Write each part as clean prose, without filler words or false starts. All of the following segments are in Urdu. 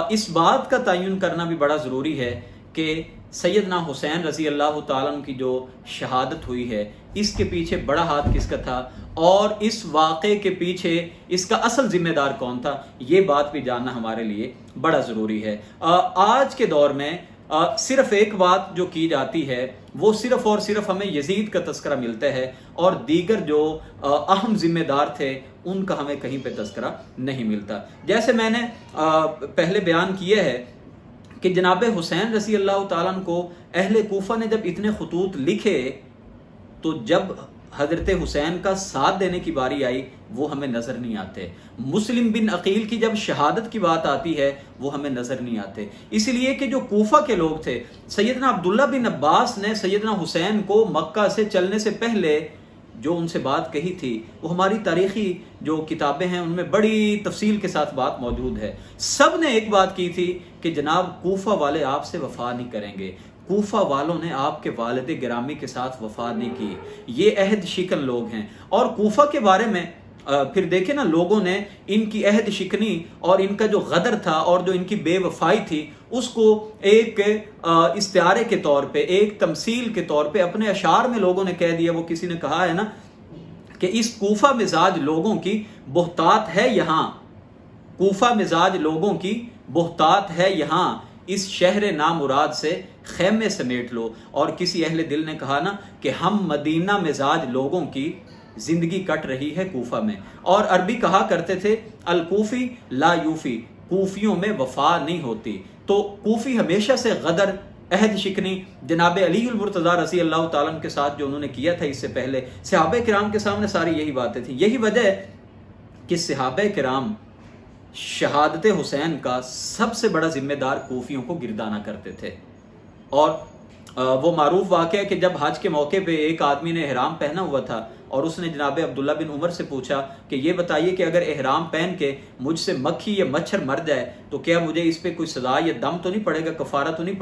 اس بات کا تعین کرنا بھی بڑا ضروری ہے کہ سیدنا حسین رضی اللہ تعالیٰ عنہ کی جو شہادت ہوئی ہے اس کے پیچھے بڑا ہاتھ کس کا تھا، اور اس واقعے کے پیچھے اس کا اصل ذمہ دار کون تھا، یہ بات بھی جاننا ہمارے لیے بڑا ضروری ہے۔ آج کے دور میں صرف ایک بات جو کی جاتی ہے وہ صرف اور صرف ہمیں یزید کا تذکرہ ملتا ہے، اور دیگر جو اہم ذمہ دار تھے ان کا ہمیں کہیں پہ تذکرہ نہیں ملتا۔ جیسے میں نے پہلے بیان کیا ہے کہ جناب حسین رضی اللہ تعالیٰ عنہ کو اہل کوفہ نے جب اتنے خطوط لکھے تو جب حضرت حسین کا ساتھ دینے کی باری آئی وہ ہمیں نظر نہیں آتے۔ مسلم بن عقیل کی جب شہادت کی بات آتی ہے وہ ہمیں نظر نہیں آتے، اس لیے کہ جو کوفہ کے لوگ تھے، سیدنا عبداللہ بن عباس نے سیدنا حسین کو مکہ سے چلنے سے پہلے جو ان سے بات کہی تھی وہ ہماری تاریخی جو کتابیں ہیں ان میں بڑی تفصیل کے ساتھ بات موجود ہے۔ سب نے ایک بات کی تھی کہ جناب کوفہ والے آپ سے وفا نہیں کریں گے، کوفہ والوں نے آپ کے والد گرامی کے ساتھ وفا نہیں کی، یہ عہد شکن لوگ ہیں۔ اور کوفہ کے بارے میں پھر دیکھیں نا، لوگوں نے ان کی عہد شکنی اور ان کا جو غدر تھا اور جو ان کی بے وفائی تھی اس کو ایک استعارے کے طور پہ، ایک تمثیل کے طور پہ اپنے اشعار میں لوگوں نے کہہ دیا۔ وہ کسی نے کہا ہے نا کہ اس کوفہ مزاج لوگوں کی بہتات ہے یہاں، کوفہ مزاج لوگوں کی بہتات ہے یہاں، اس شہر نامراد سے خیمے سمیٹ لو۔ اور کسی اہل دل نے کہا نا کہ ہم مدینہ مزاج لوگوں کی زندگی کٹ رہی ہے کوفہ میں۔ اور عربی کہا کرتے تھے الکوفی لا یوفی، کوفیوں میں وفا نہیں ہوتی۔ تو کوفی ہمیشہ سے غدر، عہد شکنی جناب علی المرتضیٰ رضی اللہ تعالیٰ عنہ کے ساتھ جو انہوں نے کیا تھا اس سے پہلے، صحابہ کرام کے سامنے ساری یہی باتیں تھیں۔ یہی وجہ ہے کہ صحابہ کرام شہادت حسین کا سب سے بڑا ذمہ دار کوفیوں کو گردانا کرتے تھے۔ اور وہ معروف واقعہ ہے کہ جب حج کے موقع پہ ایک آدمی نے احرام پہنا ہوا تھا اور اس نے جناب عبداللہ بن عمر سے پوچھا کہ یہ بتائیے کہ اگر احرام پہن کے مجھ سے مکھی یا مچھر مر جائے تو کیا مجھے اس پہ کوئی سزا یا دم تو نہیں پڑے گا، کفارہ تو نہیں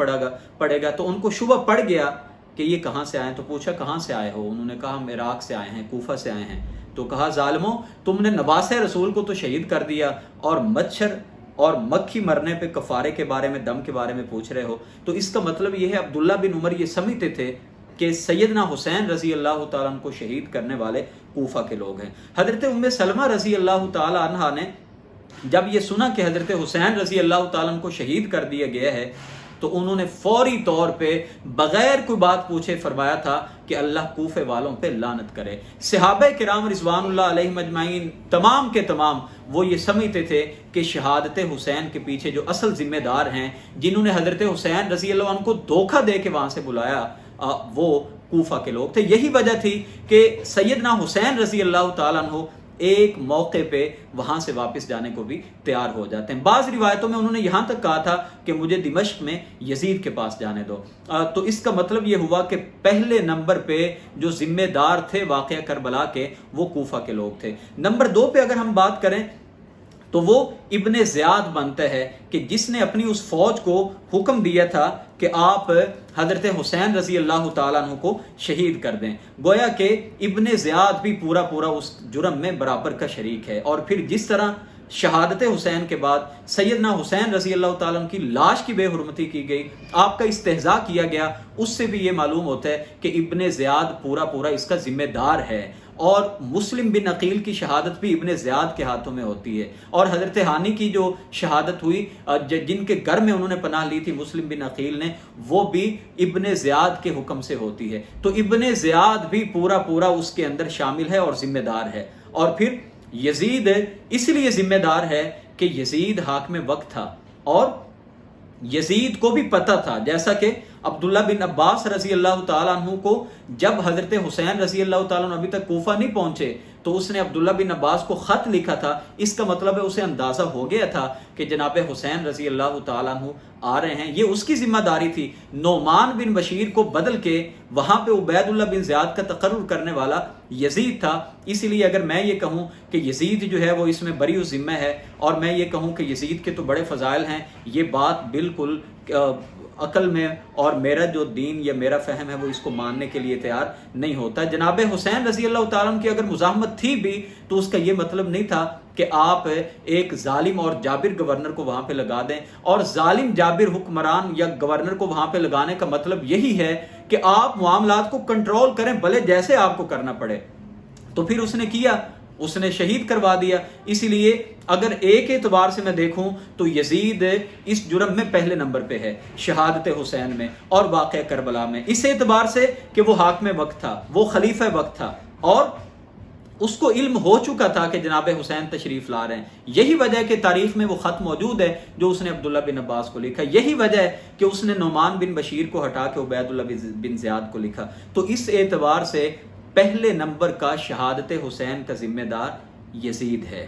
پڑے گا؟ تو ان کو شبہ پڑ گیا کہ یہ کہاں سے آئے، تو پوچھا کہاں سے آئے ہو؟ انہوں نے کہا ہم عراق سے آئے ہیں، کوفہ سے آئے ہیں۔ تو کہا ظالموں، تم نے نواس رسول کو تو شہید کر دیا اور مچھر اور مکھی مرنے پہ کفارے کے بارے میں، دم کے بارے میں پوچھ رہے ہو۔ تو اس کا مطلب یہ ہے عبداللہ بن عمر یہ سمجھتے تھے کہ سیدنا حسین رضی اللہ تعالیٰ عنہ کو شہید کرنے والے کوفہ کے لوگ ہیں۔ حضرت ام سلمہ رضی اللہ تعالیٰ عنہ نے جب یہ سنا کہ حضرت حسین رضی اللہ تعالیٰ عنہ کو شہید کر دیا گیا ہے تو انہوں نے فوری طور پہ بغیر کوئی بات پوچھے فرمایا تھا کہ اللہ کوفے والوں پہ لعنت کرے۔ صحابہ کرام رضوان اللہ علیہم اجمعین تمام کے تمام وہ یہ سمجھتے تھے کہ شہادت حسین کے پیچھے جو اصل ذمہ دار ہیں، جنہوں نے حضرت حسین رضی اللہ عنہ کو دھوکہ دے کے وہاں سے بلایا، وہ کوفہ کے لوگ تھے۔ یہی وجہ تھی کہ سیدنا حسین رضی اللہ تعالیٰ عنہ ایک موقع پہ وہاں سے واپس جانے کو بھی تیار ہو جاتے ہیں۔ بعض روایتوں میں انہوں نے یہاں تک کہا تھا کہ مجھے دمشق میں یزید کے پاس جانے دو۔ تو اس کا مطلب یہ ہوا کہ پہلے نمبر پہ جو ذمہ دار تھے واقعہ کربلا کے وہ کوفہ کے لوگ تھے۔ نمبر 2 پہ اگر ہم بات کریں تو وہ ابن زیاد بنتا ہے کہ جس نے اپنی اس فوج کو حکم دیا تھا کہ آپ حضرت حسین رضی اللہ تعالیٰ عنہ کو شہید کر دیں۔ گویا کہ ابن زیاد بھی پورا اس جرم میں برابر کا شریک ہے۔ اور پھر جس طرح شہادت حسین کے بعد سیدنا حسین رضی اللہ تعالیٰ عنہ کی لاش کی بے حرمتی کی گئی، آپ کا استہزاء کیا گیا، اس سے بھی یہ معلوم ہوتا ہے کہ ابن زیاد پورا اس کا ذمہ دار ہے۔ اور مسلم بن عقیل کی شہادت بھی ابن زیاد کے ہاتھوں میں ہوتی ہے۔ اور حضرت ہانی کی جو شہادت ہوئی، جن کے گھر میں انہوں نے پناہ لی تھی مسلم بن عقیل نے، وہ بھی ابن زیاد کے حکم سے ہوتی ہے۔ تو ابن زیاد بھی پورا اس کے اندر شامل ہے اور ذمہ دار ہے۔ اور پھر یزید اس لیے ذمہ دار ہے کہ یزید حاکم وقت تھا اور یزید کو بھی پتہ تھا، جیسا کہ عبداللہ بن عباس رضی اللہ تعالیٰ عنہ کو جب حضرت حسین رضی اللہ تعالیٰ عنہ ابھی تک کوفہ نہیں پہنچے تو اس نے عبداللہ بن عباس کو خط لکھا تھا۔ اس کا مطلب ہے اسے اندازہ ہو گیا تھا کہ جناب حسین رضی اللہ تعالیٰ عنہ آ رہے ہیں، یہ اس کی ذمہ داری تھی۔ نعمان بن بشیر کو بدل کے وہاں پہ عبید اللہ بن زیاد کا تقرر کرنے والا یزید تھا۔ اس لیے اگر میں یہ کہوں کہ یزید جو ہے وہ اس میں بری ذمہ ہے، اور میں یہ کہوں کہ یزید کے تو بڑے فضائل ہیں، یہ بات بالکل عقل میں اور میرا جو دین یا میرا فہم ہے وہ اس کو ماننے کے لیے تیار نہیں ہوتا۔ جناب حسین رضی اللہ تعالیٰ عنہ کی اگر مزاحمت تھی بھی تو اس کا یہ مطلب نہیں تھا کہ آپ ایک ظالم اور جابر گورنر کو وہاں پہ لگا دیں، اور ظالم جابر حکمران یا گورنر کو وہاں پہ لگانے کا مطلب یہی ہے کہ آپ معاملات کو کنٹرول کریں، بھلے جیسے آپ کو کرنا پڑے۔ تو پھر اس نے کیا، اس نے شہید کروا دیا۔ اسی لیے اگر ایک اعتبار سے میں دیکھوں تو یزید اس جرم میں پہلے نمبر پہ ہے، شہادت حسین میں اور واقعہ کربلا میں، اس اعتبار سے کہ وہ حاکم وقت تھا، وہ خلیفہ وقت تھا، اور اس کو علم ہو چکا تھا کہ جناب حسین تشریف لا رہے ہیں۔ یہی وجہ ہے کہ تاریخ میں وہ خط موجود ہے جو اس نے عبداللہ بن عباس کو لکھا، یہی وجہ ہے کہ اس نے نعمان بن بشیر کو ہٹا کے عبید اللہ بن زیاد کو لکھا۔ تو اس اعتبار سے پہلے نمبر کا شہادت حسین کا ذمہ دار یزید ہے۔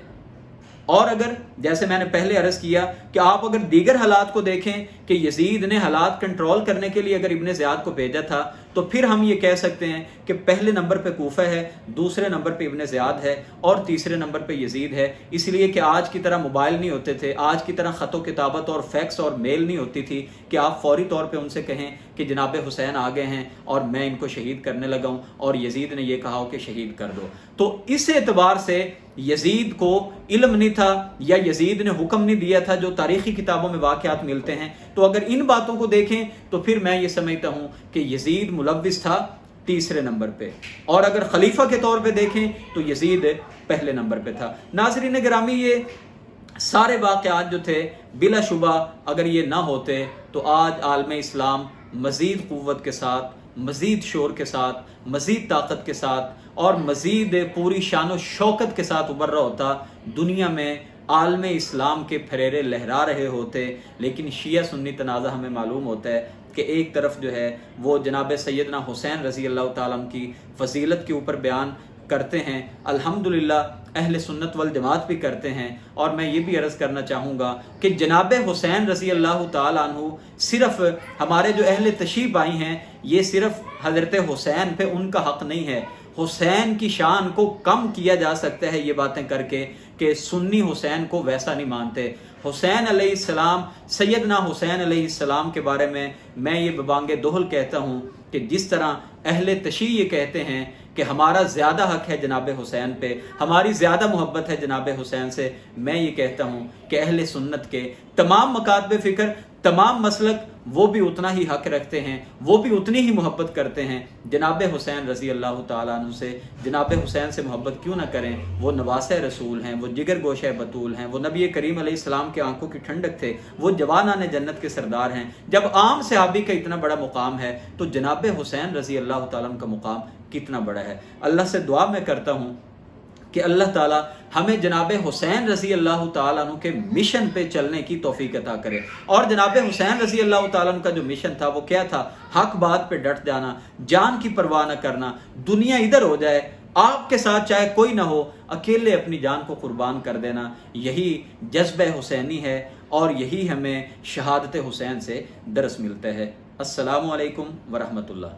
اور اگر جیسے میں نے پہلے عرض کیا کہ آپ اگر دیگر حالات کو دیکھیں کہ یزید نے حالات کنٹرول کرنے کے لیے اگر ابن زیاد کو بھیجا تھا، تو پھر ہم یہ کہہ سکتے ہیں کہ پہلے نمبر پہ کوفہ ہے، دوسرے نمبر پہ ابن زیاد ہے، اور تیسرے نمبر پہ یزید ہے۔ اس لیے کہ آج کی طرح موبائل نہیں ہوتے تھے، آج کی طرح خط و کتابت اور فیکس اور میل نہیں ہوتی تھی کہ آپ فوری طور پہ ان سے کہیں کہ جناب حسین آ گئے ہیں اور میں ان کو شہید کرنے لگا ہوں، اور یزید نے یہ کہا ہو کہ شہید کر دو۔ تو اس اعتبار سے یزید کو علم نہیں تھا یا یزید نے حکم نہیں دیا تھا جو تاریخی کتابوں میں واقعات ملتے ہیں۔ تو اگر ان باتوں کو دیکھیں تو پھر میں یہ سمجھتا ہوں کہ یزید ملوث تھا تیسرے نمبر پہ، اور اگر خلیفہ کے طور پہ دیکھیں تو یزید پہلے نمبر پہ تھا۔ ناظرین گرامی، یہ سارے واقعات جو تھے بلا شبہ اگر یہ نہ ہوتے تو آج عالم اسلام مزید قوت کے ساتھ، مزید شور کے ساتھ، مزید طاقت کے ساتھ اور مزید پوری شان و شوکت کے ساتھ ابھر رہا ہوتا، دنیا میں عالم اسلام کے پھریرے لہرا رہے ہوتے۔ لیکن شیعہ سنی تنازع ہمیں معلوم ہوتا ہے کہ ایک طرف جو ہے وہ جناب سیدنا حسین رضی اللہ تعالیٰ عنہ کی فضیلت کے اوپر بیان کرتے ہیں، الحمدللہ اہل سنت والجماعت بھی کرتے ہیں، اور میں یہ بھی عرض کرنا چاہوں گا کہ جناب حسین رضی اللہ تعالیٰ عنہ صرف ہمارے جو اہل تشیع بھائی ہیں، یہ صرف حضرت حسین پہ ان کا حق نہیں ہے۔ حسین کی شان کو کم کیا جا سکتا ہے یہ باتیں کر کے کہ سنی حسین کو ویسا نہیں مانتے۔ حسین علیہ السلام، سیدنا حسین علیہ السلام کے بارے میں یہ ببانگ دہل کہتا ہوں کہ جس طرح اہل تشیع یہ کہتے ہیں کہ ہمارا زیادہ حق ہے جناب حسین پہ، ہماری زیادہ محبت ہے جناب حسین سے، میں یہ کہتا ہوں کہ اہل سنت کے تمام مکاتب فکر، تمام مسلک وہ بھی اتنا ہی حق رکھتے ہیں، وہ بھی اتنی ہی محبت کرتے ہیں جناب حسین رضی اللہ تعالیٰ عنہ سے۔ جناب حسین سے محبت کیوں نہ کریں، وہ نواسہ رسول ہیں، وہ جگر گوشہ بطول ہیں، وہ نبی کریم علیہ السلام کے آنکھوں کی ٹھنڈک تھے، وہ جوانان جنت کے سردار ہیں۔ جب عام صحابی کا اتنا بڑا مقام ہے تو جناب حسین رضی اللہ تعالیٰ عنہ کا مقام کتنا بڑا ہے۔ اللہ سے دعا میں کرتا ہوں کہ اللہ تعالیٰ ہمیں جناب حسین رضی اللہ تعالیٰ عنہ کے مشن پہ چلنے کی توفیق عطا کرے۔ اور جناب حسین رضی اللہ تعالیٰ عنہ کا جو مشن تھا وہ کیا تھا؟ حق بات پہ ڈٹ جانا، جان کی پرواہ نہ کرنا، دنیا ادھر ہو جائے، آپ کے ساتھ چاہے کوئی نہ ہو، اکیلے اپنی جان کو قربان کر دینا، یہی جذبہ حسینی ہے، اور یہی ہمیں شہادت حسین سے درس ملتا ہے۔ السلام علیکم ورحمۃ اللہ۔